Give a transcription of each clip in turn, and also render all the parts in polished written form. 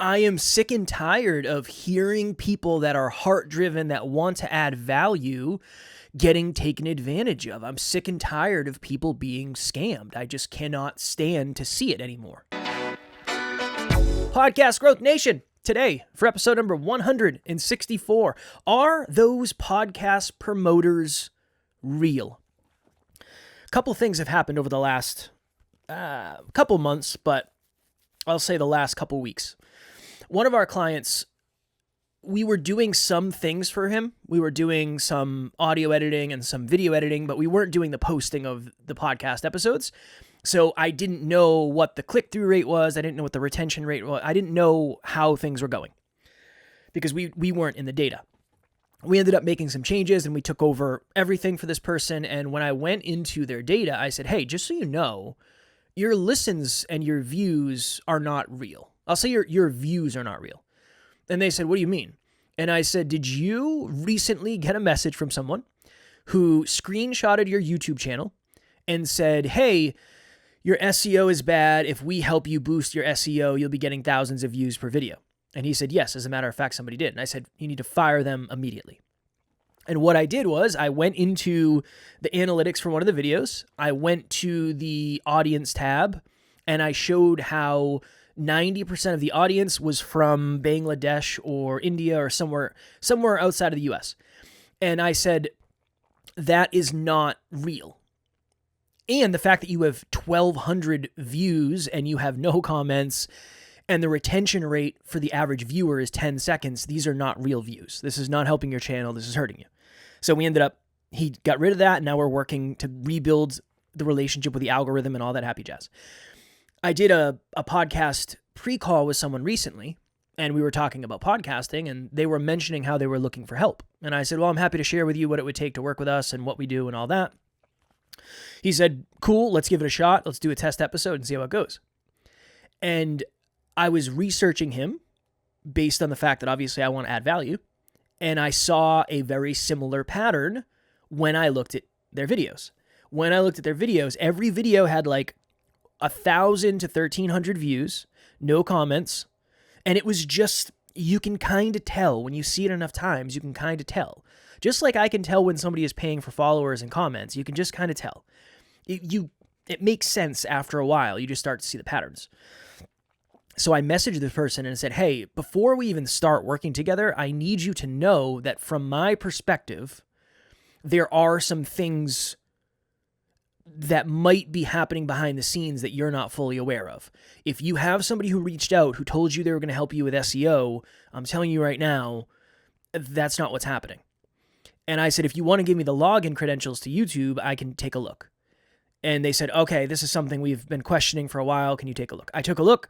I am sick and tired of hearing people that are heart-driven, that want to add value, getting taken advantage of. I'm sick and tired of people being scammed. I just cannot stand to see it anymore. Podcast Growth Nation, today for episode number 164, are those podcast promoters real? A couple things have happened over the last couple months, but I'll say the last couple weeks. One of our clients, we were doing some things for him. We were doing some audio editing and some video editing, but we weren't doing the posting of the podcast episodes. So I didn't know what the click-through rate was. I didn't know what the retention rate was. I didn't know how things were going because we weren't in the data. We ended up making some changes and we took over everything for this person. And when I went into their data, I said, hey, just so you know, your listens and your views are not real. I'll say your views are not real. And they said, what do you mean? And I said, did you recently get a message from someone who screenshotted your YouTube channel and said, hey, your SEO is bad. If we help you boost your SEO, you'll be getting thousands of views per video. And he said, yes, as a matter of fact, somebody did. And I said, you need to fire them immediately. And what I did was I went into the analytics for one of the videos. I went to the audience tab and I showed how 90% of the audience was from Bangladesh or India or somewhere outside of the US. And I said, that is not real. And the fact that you have 1,200 views and you have no comments and the retention rate for the average viewer is 10 seconds, these are not real views. This is not helping your channel. This is hurting you. So he got rid of that. And now we're working to rebuild the relationship with the algorithm and all that happy jazz. I did a podcast pre-call with someone recently, and we were talking about podcasting, and they were mentioning how they were looking for help. And I said, well, I'm happy to share with you what it would take to work with us and what we do and all that. He said, cool, let's give it a shot. Let's do a test episode and see how it goes. And I was researching him based on the fact that obviously I want to add value, and I saw a very similar pattern when I looked at their videos. When I looked at their videos, every video had like 1,000 to 1,300 views, no comments. And it was just, you can kind of tell when you see it enough times, you can kind of tell. Just like I can tell when somebody is paying for followers and comments, you can just kind of tell. It makes sense after a while. You just start to see the patterns. So I messaged this person and said, hey, before we even start working together, I need you to know that from my perspective, there are some things that might be happening behind the scenes that you're not fully aware of. If you have somebody who reached out who told you they were going to help you with SEO, I'm telling you right now, that's not what's happening. And I said, if you want to give me the login credentials to YouTube, I can take a look. And they said, okay, this is something we've been questioning for a while. Can you take a look? I took a look,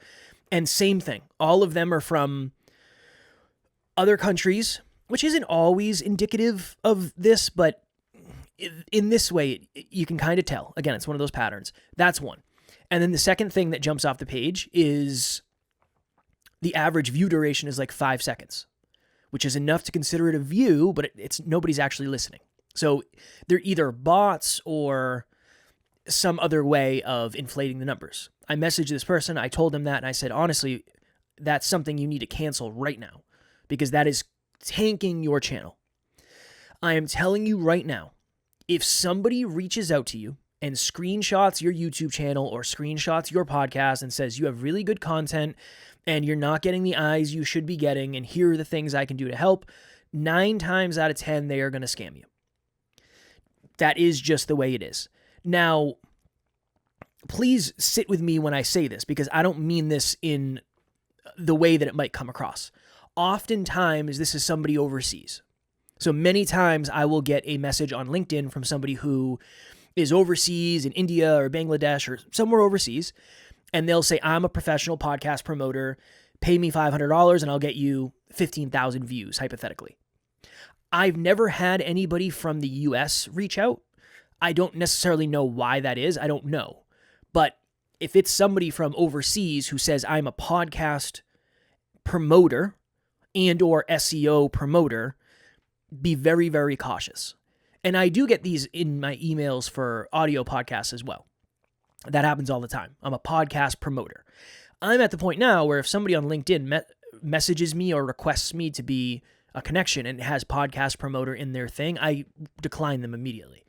and same thing. All of them are from other countries, which isn't always indicative of this, but in this way, you can kind of tell. Again, it's one of those patterns. That's one. And then the second thing that jumps off the page is the average view duration is like 5 seconds, which is enough to consider it a view, but it's nobody's actually listening. So they're either bots or some other way of inflating the numbers. I messaged this person. I told him that, and I said, honestly, that's something you need to cancel right now because that is tanking your channel. I am telling you right now, if somebody reaches out to you and screenshots your YouTube channel or screenshots your podcast and says you have really good content and you're not getting the eyes you should be getting and here are the things I can do to help, 9 times out of 10, they are going to scam you. That is just the way it is. Now, please sit with me when I say this because I don't mean this in the way that it might come across. Oftentimes, this is somebody overseas. So many times I will get a message on LinkedIn from somebody who is overseas in India or Bangladesh or somewhere overseas, and they'll say, I'm a professional podcast promoter, pay me $500 and I'll get you 15,000 views, hypothetically. I've never had anybody from the US reach out. I don't necessarily know why that is. I don't know. But if it's somebody from overseas who says, I'm a podcast promoter and or SEO promoter, be very, very cautious. And I do get these in my emails for audio podcasts as well. That happens all the time. I'm a podcast promoter. I'm at the point now where if somebody on LinkedIn messages me or requests me to be a connection and has podcast promoter in their thing, I decline them immediately.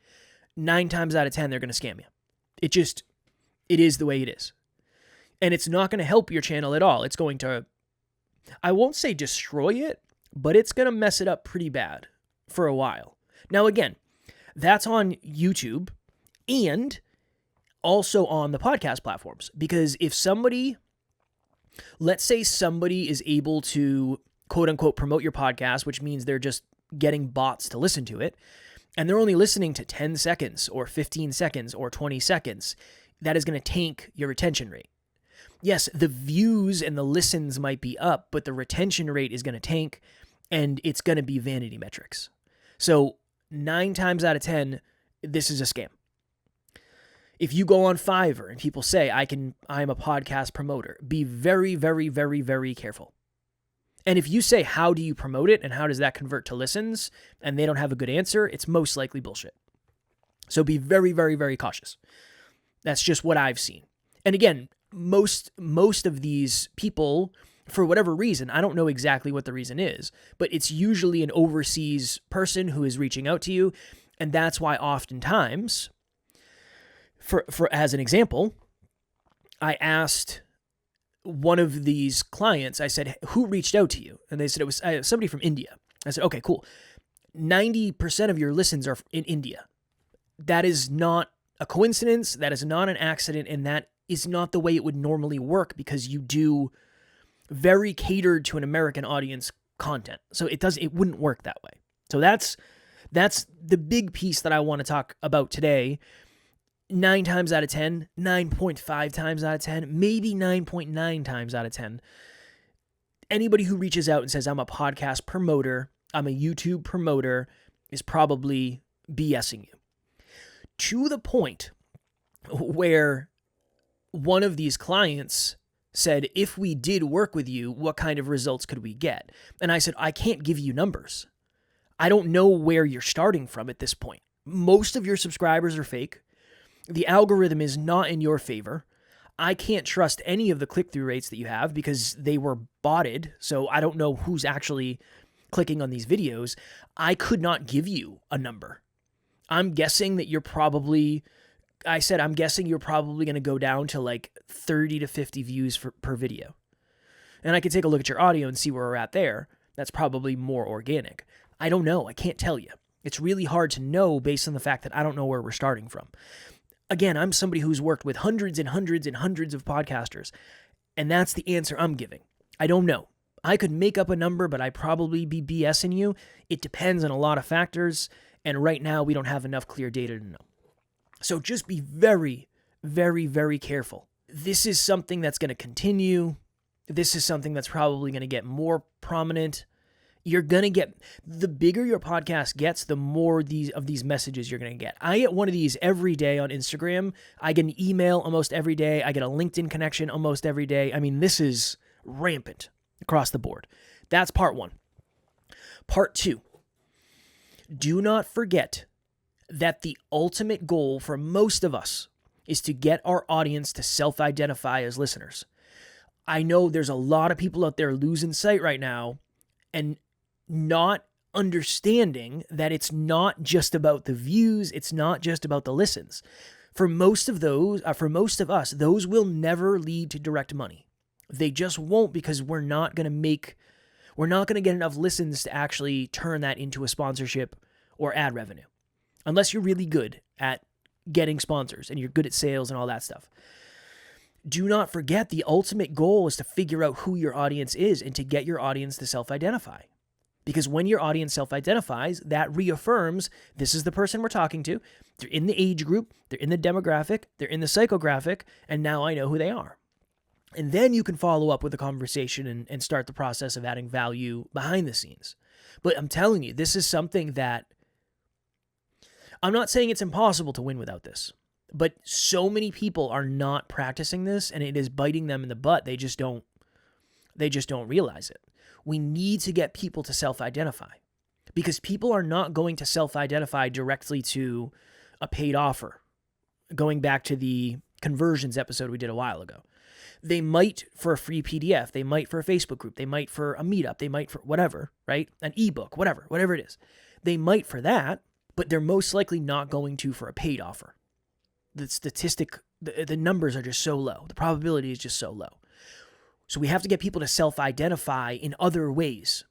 9 times out of 10, they're going to scam you. It is the way it is. And it's not going to help your channel at all. It's going to, I won't say destroy it, but it's going to mess it up pretty bad for a while. Now, again, that's on YouTube and also on the podcast platforms. Because if somebody, let's say somebody is able to quote unquote promote your podcast, which means they're just getting bots to listen to it, and they're only listening to 10 seconds or 15 seconds or 20 seconds, that is going to tank your retention rate. Yes, the views and the listens might be up, but the retention rate is going to tank, and it's going to be vanity metrics. So 9 times out of 10, this is a scam. If you go on Fiverr and people say, I'm a podcast promoter, be very, very, very, very careful. And if you say, how do you promote it and how does that convert to listens, and they don't have a good answer, it's most likely bullshit. So be very, very, very cautious. That's just what I've seen. And again, most of these people, for whatever reason, I don't know exactly what the reason is, but it's usually an overseas person who is reaching out to you. And that's why oftentimes, for as an example, I asked one of these clients, I said, who reached out to you? And they said it was somebody from India. I said, okay, cool. 90% of your listens are in India. That is not a coincidence. That is not an accident. And that is not the way it would normally work, because you do very catered to an American audience content. So it wouldn't work that way. So that's the big piece that I want to talk about today. 9 times out of 10, 9.5 times out of 10, maybe 9.9 times out of 10. Anybody who reaches out and says, I'm a podcast promoter, I'm a YouTube promoter, is probably BSing you. To the point where one of these clients said, if we did work with you, what kind of results could we get? And I said, I can't give you numbers. I don't know where you're starting from at this point. Most of your subscribers are fake. The algorithm is not in your favor. I can't trust any of the click-through rates that you have because they were botted, so I don't know who's actually clicking on these videos. I could not give you a number. I'm guessing that I'm guessing you're probably going to go down to like 30 to 50 views per video. And I could take a look at your audio and see where we're at there. That's probably more organic. I don't know. I can't tell you. It's really hard to know based on the fact that I don't know where we're starting from. Again, I'm somebody who's worked with hundreds and hundreds and hundreds of podcasters, and that's the answer I'm giving. I don't know. I could make up a number, but I'd probably be BSing you. It depends on a lot of factors, and right now we don't have enough clear data to know. So just be very, very, very careful. This is something that's going to continue. This is something that's probably going to get more prominent. You're going to get, the bigger your podcast gets, the more of these messages you're going to get. I get one of these every day on Instagram. I get an email almost every day. I get a LinkedIn connection almost every day. I mean, this is rampant across the board. That's part 1. Part 2, do not forget that the ultimate goal for most of us is to get our audience to self-identify as listeners. I know there's a lot of people out there losing sight right now and not understanding that it's not just about the views, it's not just about the listens. For most of us, those will never lead to direct money. They just won't, because we're not going to get enough listens to actually turn that into a sponsorship or ad revenue. Unless you're really good at getting sponsors and you're good at sales and all that stuff. Do not forget the ultimate goal is to figure out who your audience is and to get your audience to self-identify. Because when your audience self-identifies, that reaffirms this is the person we're talking to. They're in the age group, they're in the demographic, they're in the psychographic, and now I know who they are. And then you can follow up with a conversation and start the process of adding value behind the scenes. But I'm telling you, this is something that I'm not saying it's impossible to win without this, but so many people are not practicing this and it is biting them in the butt. They just don't realize it. We need to get people to self-identify because people are not going to self-identify directly to a paid offer. Going back to the conversions episode we did a while ago. They might for a free PDF, they might for a Facebook group, they might for a meetup, they might for whatever, right? An ebook, whatever it is. They might for that, but they're most likely not going to for a paid offer. The numbers are just so low. The probability is just so low. So we have to get people to self-identify in other ways.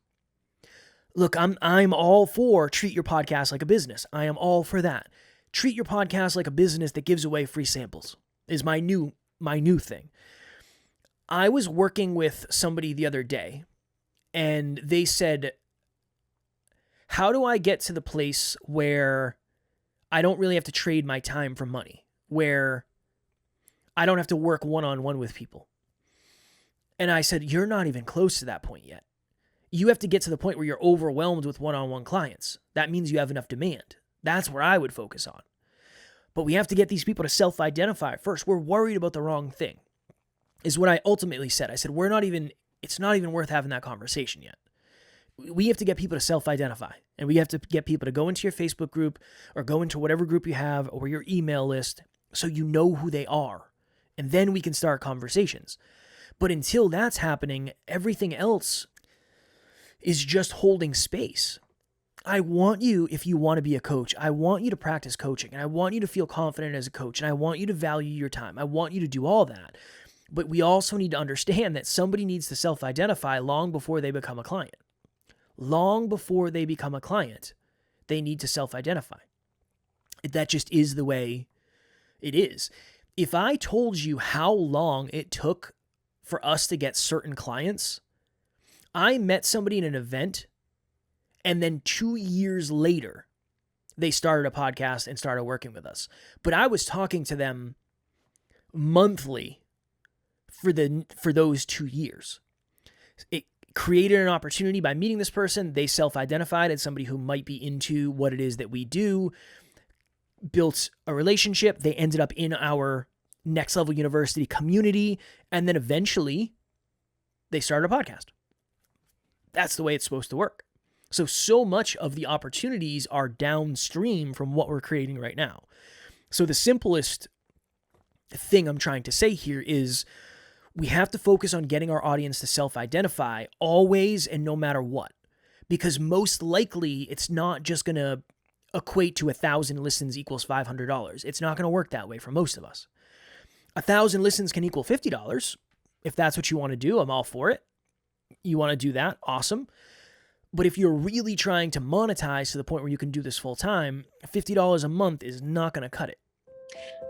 Look, I'm all for treat your podcast like a business. I am all for that. Treat your podcast like a business that gives away free samples is my new thing. I was working with somebody the other day, and they said, how do I get to the place where I don't really have to trade my time for money, where I don't have to work one-on-one with people? And I said, you're not even close to that point yet. You have to get to the point where you're overwhelmed with one-on-one clients. That means you have enough demand. That's where I would focus on. But we have to get these people to self-identify first. We're worried about the wrong thing, is what I ultimately said. I said, it's not even worth having that conversation yet. We have to get people to self-identify, and we have to get people to go into your Facebook group or go into whatever group you have or your email list so you know who they are, and then we can start conversations. But until that's happening, everything else is just holding space. I want you, if you want to be a coach, I want you to practice coaching, and I want you to feel confident as a coach, and I want you to value your time. I want you to do all that. But we also need to understand that somebody needs to self-identify long before they become a client. Long before they become a client, they need to self-identify. That just is the way it is. If I told you how long it took for us to get certain clients, I met somebody in an event, and then 2 years later, they started a podcast and started working with us. But I was talking to them monthly for those 2 years. It created an opportunity by meeting this person. They self-identified as somebody who might be into what it is that we do, built a relationship. They ended up in our Next Level University community, and then eventually they started a podcast. That's the way it's supposed to work. So much of the opportunities are downstream from what we're creating right now. So the simplest thing I'm trying to say here is we have to focus on getting our audience to self-identify always and no matter what. Because most likely it's not just going to equate to 1,000 listens equals $500. It's not going to work that way for most of us. 1,000 listens can equal $50. If that's what you want to do, I'm all for it. You want to do that? Awesome. But if you're really trying to monetize to the point where you can do this full time, $50 a month is not going to cut it.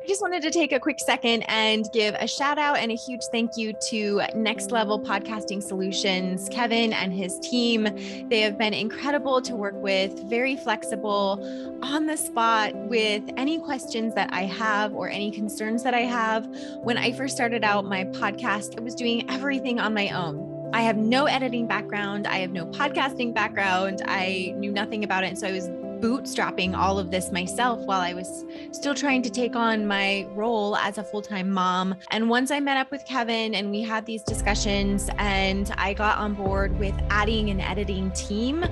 I just wanted to take a quick second and give a shout out and a huge thank you to Next Level Podcasting Solutions, Kevin and his team. They have been incredible to work with, very flexible, on the spot with any questions that I have or any concerns that I have. When I first started out my podcast, I was doing everything on my own. I have no editing background. I have no podcasting background. I knew nothing about it. And so I was bootstrapping all of this myself while I was still trying to take on my role as a full-time mom. And once I met up with Kevin and we had these discussions and I got on board with adding an editing team,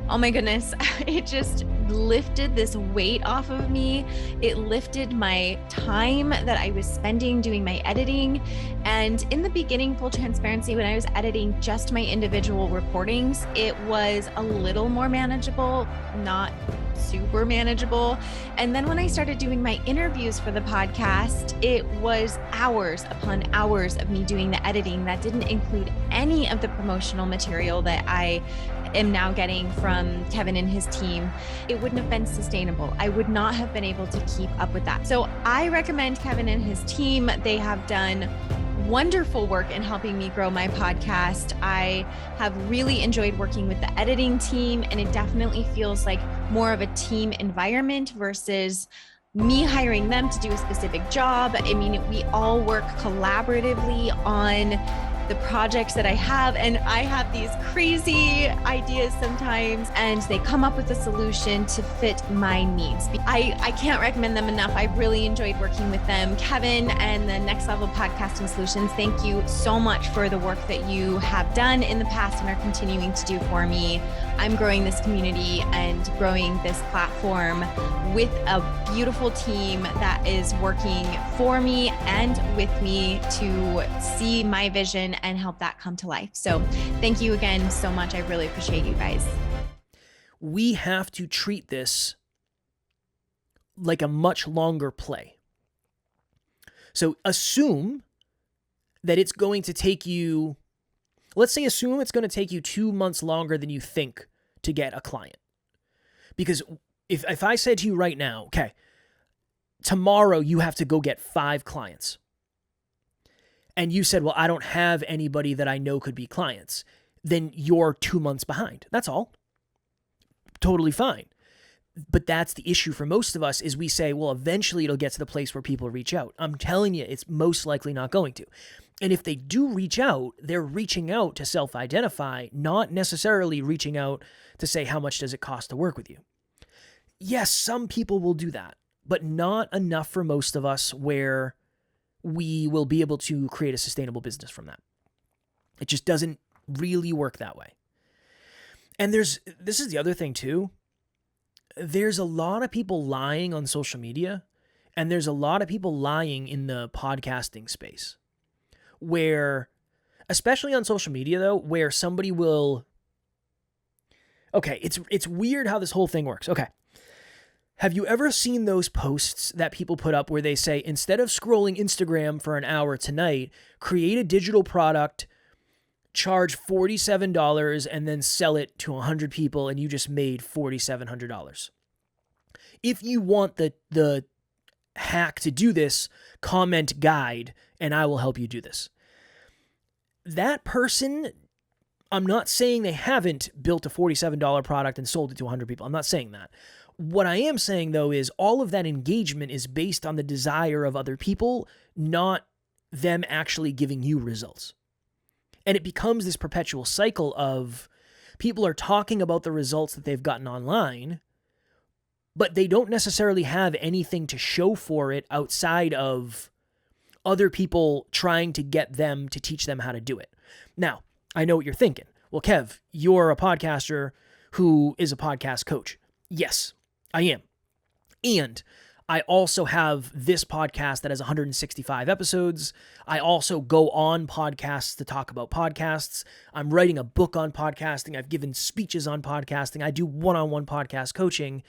oh my goodness, it just lifted this weight off of me. It lifted my time that I was spending doing my editing. And in the beginning, full transparency, when I was editing just my individual recordings, it was a little more manageable, not super manageable. And then when I started doing my interviews for the podcast, it was hours upon hours of me doing the editing that didn't include any of the promotional material that I am now getting from Kevin and his team. It wouldn't have been sustainable. I would not have been able to keep up with that. So I recommend Kevin and his team. They have done wonderful work in helping me grow my podcast. I have really enjoyed working with the editing team, and it definitely feels like more of a team environment versus me hiring them to do a specific job. I mean, we all work collaboratively on the projects that I have, and I have these crazy ideas sometimes, and they come up with a solution to fit my needs. I can't recommend them enough. I really enjoyed working with them. Kevin and the Next Level Podcasting Solutions, thank you so much for the work that you have done in the past and are continuing to do for me. I'm growing this community and growing this platform with a beautiful team that is working for me and with me to see my vision and help that come to life. So thank you again so much. I really appreciate you guys. We have to treat this like a much longer play. So assume that it's going to take you, assume it's going to take you 2 months longer than you think to get a client. Because if I said to you right now, okay, tomorrow you have to go get 5 clients, and you said, well, I don't have anybody that I know could be clients, then you're 2 months behind. That's all. Totally fine. But that's the issue for most of us is we say, well, eventually it'll get to the place where people reach out. I'm telling you, it's most likely not going to. And if they do reach out, they're reaching out to self-identify, not necessarily reaching out to say, how much does it cost to work with you? Yes, some people will do that, but not enough for most of us where we will be able to create a sustainable business from that. It just doesn't really work that way. And this is the other thing too. There's a lot of people lying on social media, and there's a lot of people lying in the podcasting space where, especially on social media though, where somebody will, okay, it's weird how this whole thing works. Okay. Have you ever seen those posts that people put up where they say, instead of scrolling Instagram for an hour tonight, create a digital product, charge $47 and then sell it to 100 people and you just made $4,700. If you want the hack to do this, comment guide and I will help you do this. That person, I'm not saying they haven't built a $47 product and sold it to 100 people. I'm not saying that. What I am saying though is all of that engagement is based on the desire of other people, not them actually giving you results. And it becomes this perpetual cycle of people are talking about the results that they've gotten online, but they don't necessarily have anything to show for it outside of other people trying to get them to teach them how to do it. Now, I know what you're thinking. Well, Kev, you're a podcaster who is a podcast coach. Yes, I am. And I also have this podcast that has 165 episodes. I also go on podcasts to talk about podcasts. I'm writing a book on podcasting. I've given speeches on podcasting. I do one-on-one podcast coaching.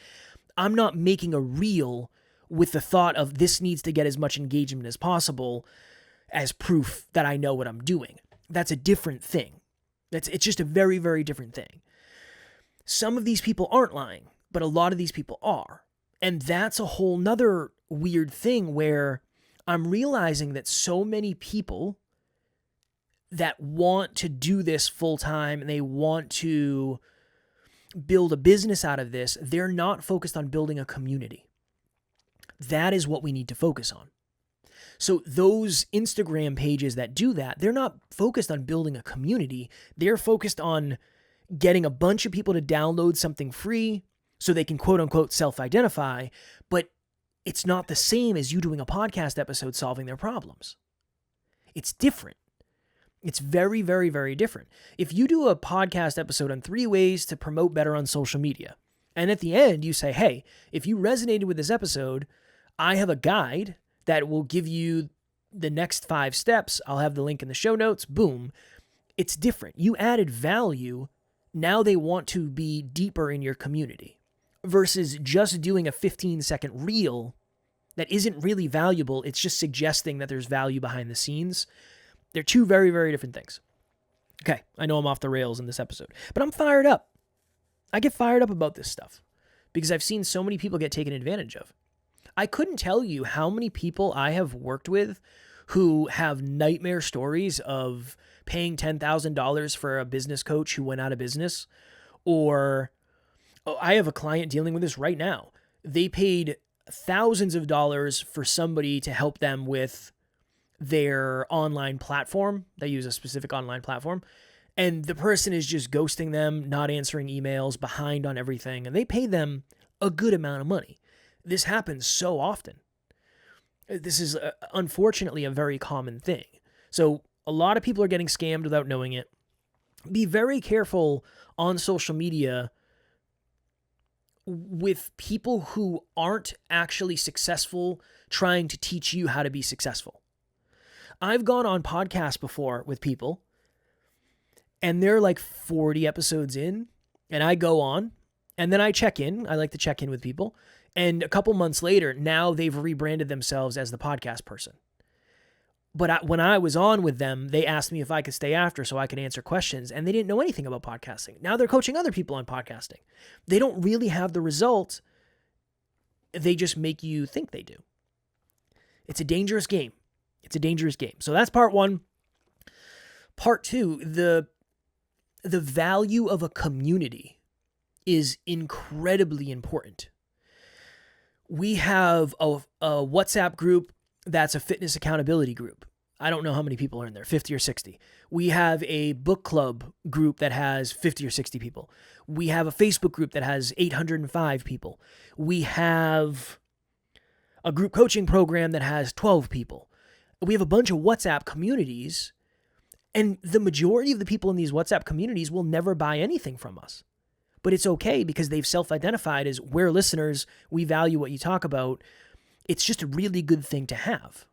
I'm not making a reel with the thought of this needs to get as much engagement as possible as proof that I know what I'm doing. That's a different thing. It's just a very, very different thing. Some of these people aren't lying, but a lot of these people are. And that's a whole nother weird thing where I'm realizing that so many people that want to do this full time and they want to build a business out of this, they're not focused on building a community. That is what we need to focus on. So those Instagram pages that do that, they're not focused on building a community. They're focused on getting a bunch of people to download something free so they can quote unquote self-identify, but it's not the same as you doing a podcast episode solving their problems. It's different. It's very, very, very different. If you do a podcast episode on 3 ways to promote better on social media, and at the end you say, hey, if you resonated with this episode, I have a guide that will give you the next 5 steps. I'll have the link in the show notes. Boom. It's different. You added value. Now they want to be deeper in your community versus just doing a 15-second reel that isn't really valuable. It's just suggesting that there's value behind the scenes. They're 2 very, very different things. Okay, I know I'm off the rails in this episode, but I'm fired up. I get fired up about this stuff because I've seen so many people get taken advantage of. I couldn't tell you how many people I have worked with who have nightmare stories of paying $10,000 for a business coach who went out of business. Or I have a client dealing with this right now. They paid thousands of dollars for somebody to help them with their online platform. They use a specific online platform. And the person is just ghosting them, not answering emails, behind on everything. And they pay them a good amount of money. This happens so often. This is unfortunately a very common thing. So a lot of people are getting scammed without knowing it. be very careful on social media with people who aren't actually successful trying to teach you how to be successful. I've gone on podcasts before with people, and they're like 40 episodes in, and I go on, and then I check in. I like to check in with people. And a couple months later, now they've rebranded themselves as the podcast person. But when I was on with them, they asked me if I could stay after so I could answer questions, and they didn't know anything about podcasting. Now they're coaching other people on podcasting. They don't really have the result. They just make you think they do. It's a dangerous game. It's a dangerous game. So that's part one. Part two, the value of a community is incredibly important. We have a WhatsApp group that's a fitness accountability group. I don't know how many people are in there, 50 or 60. We have a book club group that has 50 or 60 people. We have a Facebook group that has 805 people. We have a group coaching program that has 12 people. We have a bunch of WhatsApp communities, and the majority of the people in these WhatsApp communities will never buy anything from us. But it's okay because they've self-identified as, we're listeners, we value what you talk about. It's just a really good thing to have.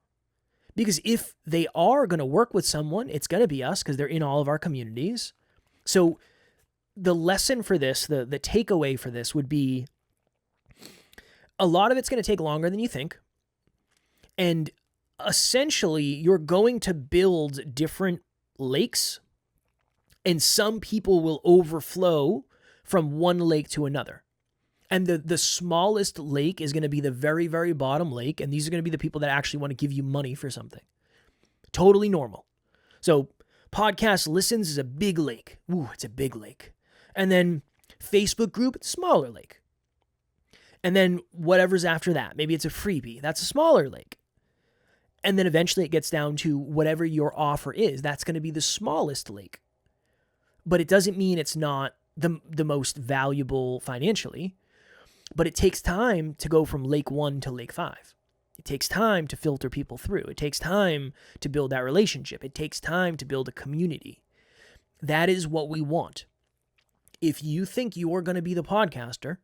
Because if they are going to work with someone, it's going to be us because they're in all of our communities. So the lesson for this, the takeaway for this would be, a lot of it's going to take longer than you think. And essentially, you're going to build different lakes, and some people will overflow from one lake to another. And the smallest lake is going to be the very, very bottom lake. And these are going to be the people that actually want to give you money for something. Totally normal. So podcast listens is a big lake. Ooh, it's a big lake. And then Facebook group, smaller lake. And then whatever's after that, maybe it's a freebie. That's a smaller lake. And then eventually it gets down to whatever your offer is. That's going to be the smallest lake. But it doesn't mean it's not the most valuable financially. But it takes time to go from lake 1 to lake 5. It takes time to filter people through. It takes time to build that relationship. It takes time to build a community. That is what we want. If you think you are going to be the podcaster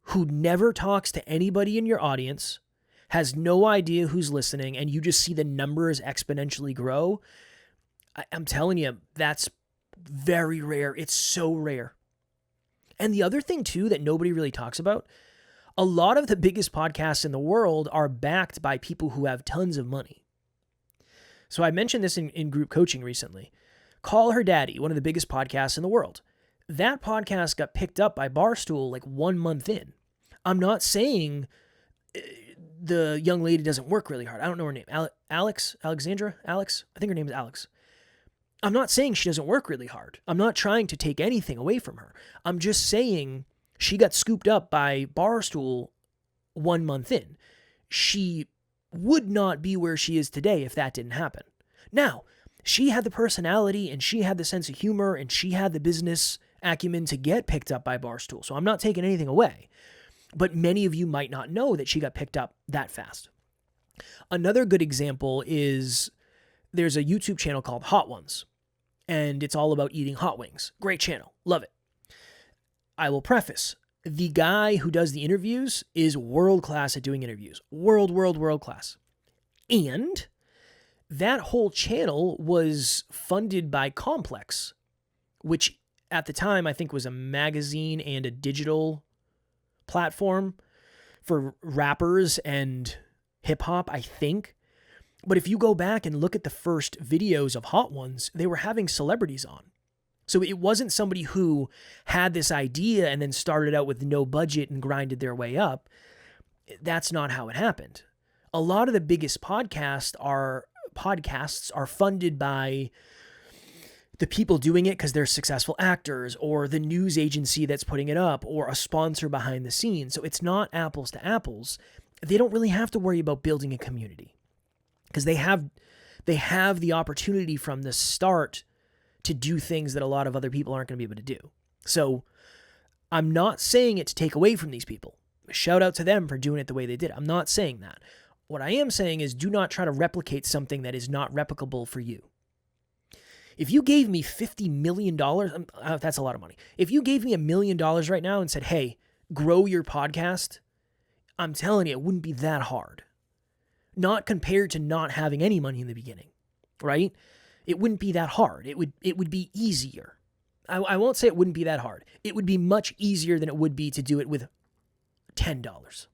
who never talks to anybody in your audience, has no idea who's listening, and you just see the numbers exponentially grow, I'm telling you, that's very rare. It's so rare. And the other thing, too, that nobody really talks about, a lot of the biggest podcasts in the world are backed by people who have tons of money. So I mentioned this in group coaching recently. Call Her Daddy, one of the biggest podcasts in the world. That podcast got picked up by Barstool like 1 month in. I'm not saying the young lady doesn't work really hard. I don't know her name. Alexandra? Alex? I think her name is Alex. I'm not saying she doesn't work really hard. I'm not trying to take anything away from her. I'm just saying she got scooped up by Barstool 1 month in. She would not be where she is today if that didn't happen. Now, she had the personality and she had the sense of humor and she had the business acumen to get picked up by Barstool. So I'm not taking anything away. But many of you might not know that she got picked up that fast. Another good example is there's a YouTube channel called Hot Ones. And it's all about eating hot wings. Great channel. Love it. I will preface, the guy who does the interviews is world-class at doing interviews. World class. And that whole channel was funded by Complex, which at the time I think was a magazine and a digital platform for rappers and hip-hop, I think. But if you go back and look at the first videos of Hot Ones, they were having celebrities on. So it wasn't somebody who had this idea and then started out with no budget and grinded their way up. That's not how it happened. A lot of the biggest podcasts are funded by the people doing it because they're successful actors, or the news agency that's putting it up, or a sponsor behind the scenes. So it's not apples to apples. They don't really have to worry about building a community, because they have the opportunity from the start to do things that a lot of other people aren't going to be able to do. So I'm not saying it to take away from these people. Shout out to them for doing it the way they did. I'm not saying that. What I am saying is, do not try to replicate something that is not replicable for you. If you gave me $50 million, that's a lot of money. If you gave me $1 million right now and said, hey, grow your podcast, I'm telling you, it wouldn't be that hard. Not compared to not having any money in the beginning, right? It wouldn't be that hard. It would be easier. I won't say it wouldn't be that hard. It would be much easier than it would be to do it with $10, $100,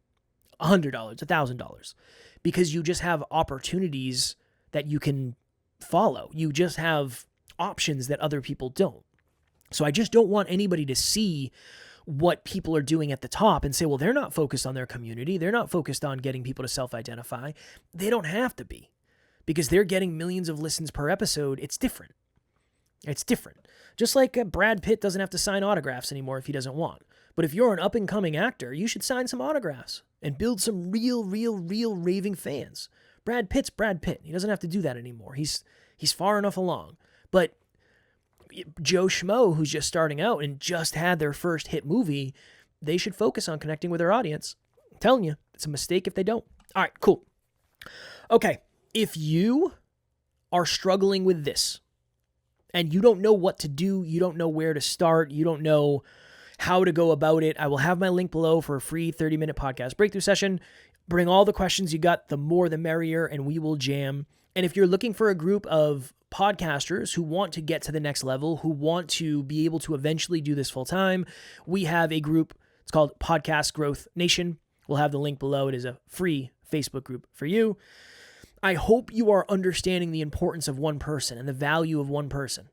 $1,000, because you just have opportunities that you can follow. You just have options that other people don't. So I just don't want anybody to see what people are doing at the top and say, well, they're not focused on their community. They're not focused on getting people to self-identify. They don't have to be, because they're getting millions of listens per episode. It's different. It's different. Just like Brad Pitt doesn't have to sign autographs anymore if he doesn't want. But if you're an up-and-coming actor, you should sign some autographs and build some real raving fans. Brad Pitt's Brad Pitt. He doesn't have to do that anymore. He's far enough along. But Joe Schmo, who's just starting out and just had their first hit movie, they should focus on connecting with their audience. I'm telling you, it's a mistake if they don't. All right, cool. Okay, if you are struggling with this and you don't know what to do, you don't know where to start, you don't know how to go about it, I will have my link below for a free 30-minute podcast breakthrough session. Bring all the questions you got, the more the merrier, and we will jam. And if you're looking for a group of podcasters who want to get to the next level, who want to be able to eventually do this full time, we have a group. It's called Podcast Growth Nation. We'll have the link below. It is a free Facebook group for you. I hope you are understanding the importance of one person and the value of one person.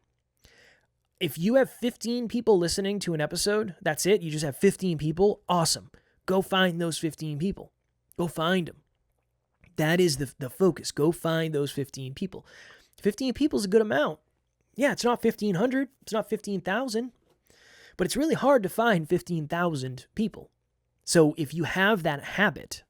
If you have 15 people listening to an episode, that's it. You just have 15 people. Awesome. Go find those 15 people. Go find them. That is the focus. Go find those 15 people. 15 people is a good amount. Yeah, it's not 1,500. It's not 15,000. But it's really hard to find 15,000 people. So if you have that habit,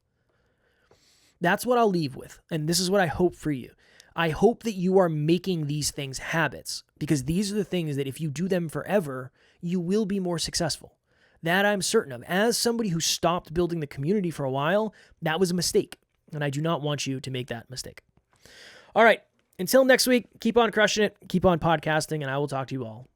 that's what I'll leave with. And this is what I hope for you. I hope that you are making these things habits, because these are the things that if you do them forever, you will be more successful. That I'm certain of. As somebody who stopped building the community for a while, that was a mistake. And I do not want you to make that mistake. All right. Until next week, keep on crushing it, keep on podcasting, and I will talk to you all